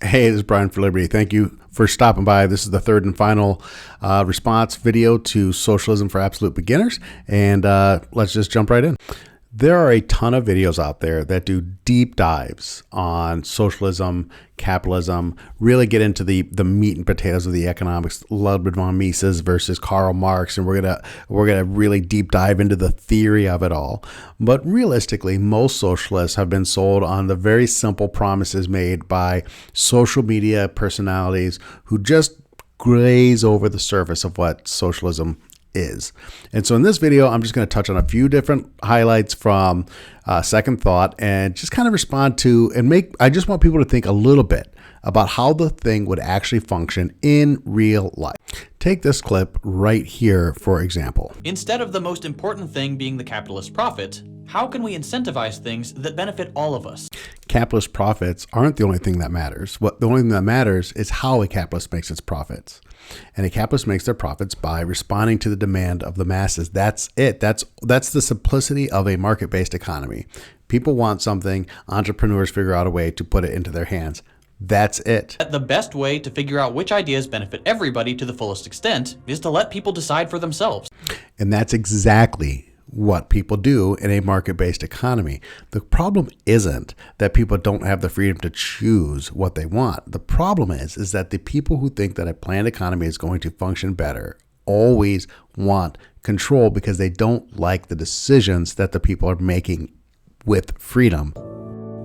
Hey, this is Brian for Liberty. Thank you for stopping by. This is the third and final response video to Socialism for Absolute Beginners. And let's just jump right in. There are a ton of videos out there that do deep dives on socialism, capitalism, really get into the meat and potatoes of the economics, Ludwig von Mises versus Karl Marx, and we're gonna really deep dive into the theory of it all. But realistically, most socialists have been sold on the very simple promises made by social media personalities who just graze over the surface of what socialism is. And so in this video, I'm just going to touch on a few different highlights from Second Thought and just kind of respond to I just want people to think a little bit about how the thing would actually function in real life. Take this clip right here, for example. Instead of the most important thing being the capitalist profit, how can we incentivize things that benefit all of us? Capitalist profits aren't the only thing that matters. The only thing that matters is how a capitalist makes its profits. And a capitalist makes their profits by responding to the demand of the masses. That's it. That's the simplicity of a market-based economy. People want something, entrepreneurs figure out a way to put it into their hands. That's it. The best way to figure out which ideas benefit everybody to the fullest extent is to let people decide for themselves. And that's exactly what people do in a market-based economy. The problem isn't that people don't have the freedom to choose what they want. The problem is that the people who think that a planned economy is going to function better always want control because they don't like the decisions that the people are making with freedom.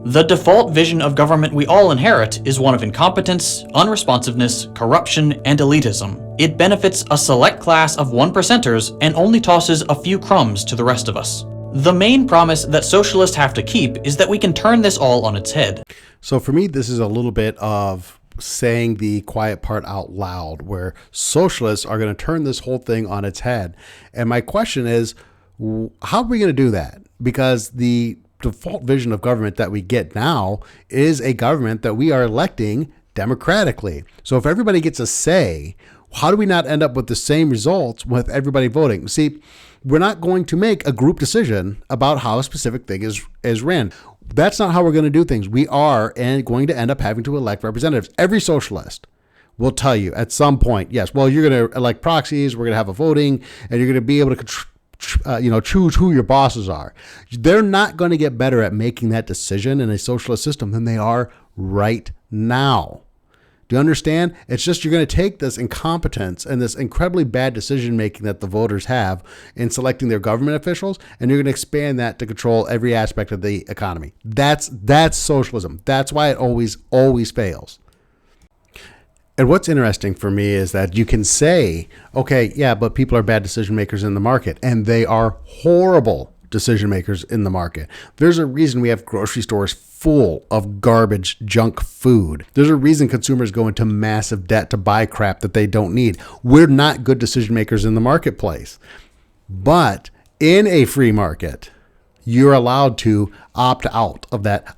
The default vision of government we all inherit is one of incompetence, unresponsiveness, corruption, and elitism. It benefits a select class of 1%ers and only tosses a few crumbs to the rest of us. The main promise that socialists have to keep is that we can turn this all on its head. So for me, this is a little bit of saying the quiet part out loud, where socialists are going to turn this whole thing on its head. And my question is, how are we going to do that? Because the default vision of government that we get now is a government that we are electing democratically. So if everybody gets a say, how do we not end up with the same results with everybody voting? See, we're not going to make a group decision about how a specific thing is ran. That's not how we're going to do things. We are going to end up having to elect representatives. Every socialist will tell you at some point, yes, well, you're going to elect proxies, we're going to have a voting, and you're going to be able to choose who your bosses are. They're not going to get better at making that decision in a socialist system than they are right now. Do you understand? It's just you're going to take this incompetence and this incredibly bad decision making that the voters have in selecting their government officials, and you're going to expand that to control every aspect of the economy. That's socialism. That's why it always fails. And what's interesting for me is that you can say, okay, yeah, but people are bad decision makers in the market, and they are horrible decision makers in the market. There's a reason we have grocery stores full of garbage, junk food. There's a reason consumers go into massive debt to buy crap that they don't need. We're not good decision makers in the marketplace. But in a free market, you're allowed to opt out of that.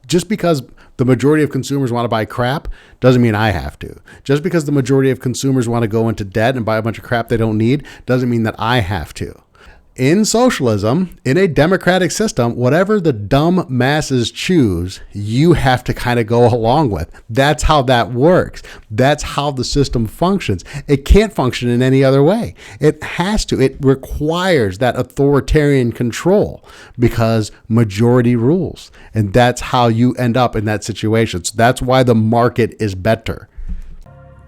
Just because the majority of consumers want to buy crap doesn't mean I have to. Just because the majority of consumers want to go into debt and buy a bunch of crap they don't need doesn't mean that I have to. In socialism, in a democratic system, whatever the dumb masses choose, you have to kind of go along with. That's how that works. That's how the system functions. It can't function in any other way. It has to. It requires that authoritarian control because majority rules. And that's how you end up in that situation. So that's why the market is better.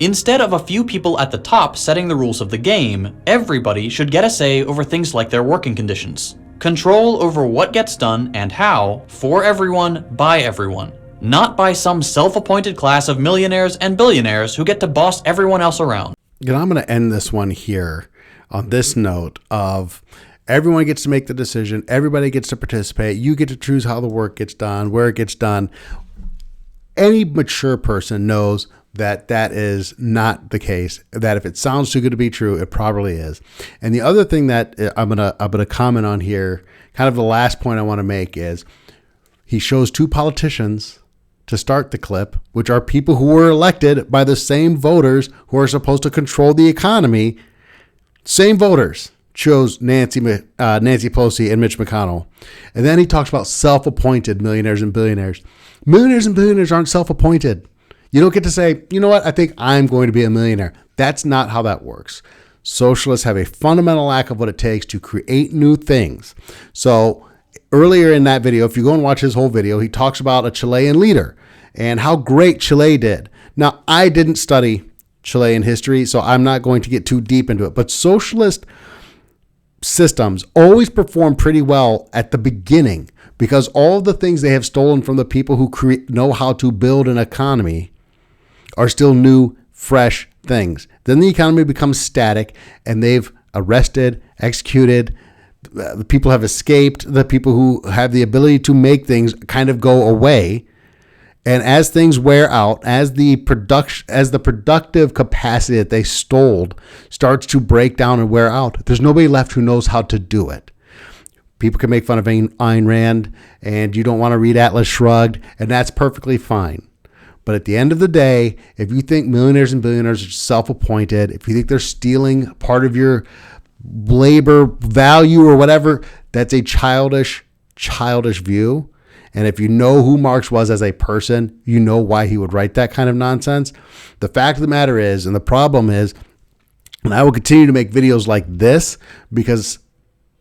Instead of a few people at the top setting the rules of the game, everybody should get a say over things like their working conditions. Control over what gets done and how, for everyone, by everyone. Not by some self-appointed class of millionaires and billionaires who get to boss everyone else around. And I'm going to end this one here on this note of everyone gets to make the decision. Everybody gets to participate. You get to choose how the work gets done, where it gets done. Any mature person knows that is not the case, that if it sounds too good to be true, it probably is. And the other thing that I'm gonna comment on here, kind of the last point I want to make, is he shows two politicians to start the clip, which are people who were elected by the same voters who are supposed to control the economy. Same voters chose Nancy Pelosi and Mitch McConnell. And then he talks about self-appointed millionaires and billionaires. Millionaires and billionaires aren't self-appointed. You don't get to say, you know what, I think I'm going to be a millionaire. That's not how that works. Socialists have a fundamental lack of what it takes to create new things. So earlier in that video, if you go and watch his whole video, he talks about a Chilean leader and how great Chile did. Now, I didn't study Chilean history, so I'm not going to get too deep into it, but socialist systems always perform pretty well at the beginning because all the things they have stolen from the people who know how to build an economy are still new, fresh things. Then the economy becomes static and they've arrested, executed, the people have escaped, the people who have the ability to make things kind of go away. And as things wear out, as the productive capacity that they stole starts to break down and wear out, there's nobody left who knows how to do it. People can make fun of Ayn Rand, and you don't want to read Atlas Shrugged, and that's perfectly fine. But at the end of the day, if you think millionaires and billionaires are self-appointed, if you think they're stealing part of your labor value or whatever, that's a childish view. And if you know who Marx was as a person, you know why he would write that kind of nonsense. The fact of the matter is, and the problem is, and I will continue to make videos like this because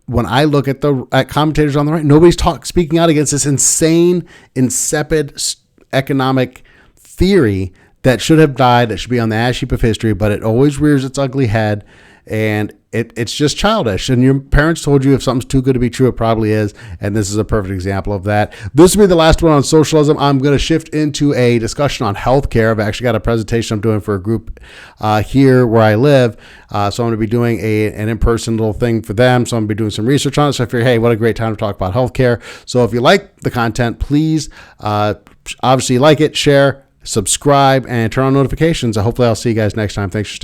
when I look at commentators on the right, nobody's speaking out against this insane, insipid economic theory that should have died, that should be on the ash heap of history, but it always rears its ugly head. And it's just childish. And your parents told you if something's too good to be true, it probably is. And this is a perfect example of that. This will be the last one on socialism. I'm going to shift into a discussion on healthcare. I've actually got a presentation I'm doing for a group here where I live. So I'm going to be doing an in-person little thing for them. So I'm going to be doing some research on it. So I figured, hey, what a great time to talk about healthcare. So if you like the content, please obviously like it, share, subscribe, and turn on notifications. Hopefully I'll see you guys next time. Thanks for staying.